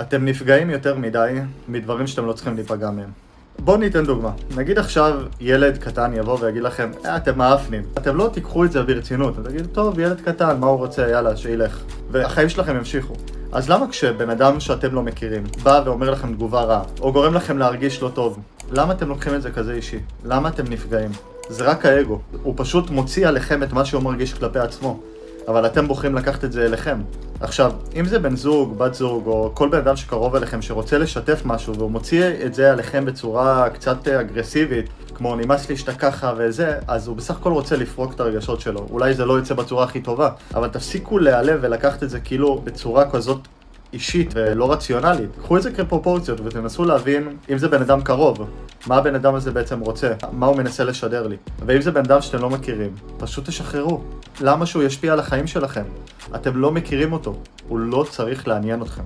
אתם נפגעים יותר מדי מדברים שאתם לא צריכים להיפגע מהם. בואו ניתן דוגמה. נגיד עכשיו ילד קטן יבוא ויגיד לכם, אתם מאפנים. אתם לא תיקחו את זה ברצינות. אתם תגידו, טוב, ילד קטן, מה הוא רוצה? יאללה, שילך. והחיים שלכם ימשיכו. אז למה כשבן אדם שאתם לא מכירים בא ואומר לכם תגובה רעה, או גורם לכם להרגיש לא טוב, למה אתם לוקחים את זה כזה אישי? למה אתם נפגעים? זה רק האגו. הוא פשוט מוציא עליכם את מה שהוא מרגיש כלפי עצמו. אבל אתם בוחרים לקחת את זה אליכם. עכשיו, אם זה בן זוג, בת זוג, או כל בן אדם שקרוב אליכם שרוצה לשתף משהו, והוא מוציא את זה עליכם בצורה קצת אגרסיבית, כמו נמאס לי שאתה ככה וזה, אז הוא בסך הכל רוצה לפרוק את הרגשות שלו. אולי זה לא יוצא בצורה הכי טובה, אבל תפסיקו להיעלב ולקחת את זה כאילו בצורה כזאת אישית ולא רציונלית. קחו את זה כפרופורציות ותנסו להבין אם זה בן אדם קרוב, מה הבן אדם הזה בעצם רוצה, מה הוא מנסה לשדר לי. ואם זה בן אדם שאתם לא מכירים, פשוט תשחררו. למה שהוא ישפיע על החיים שלכם? אתם לא מכירים אותו, הוא לא צריך לעניין אתכם.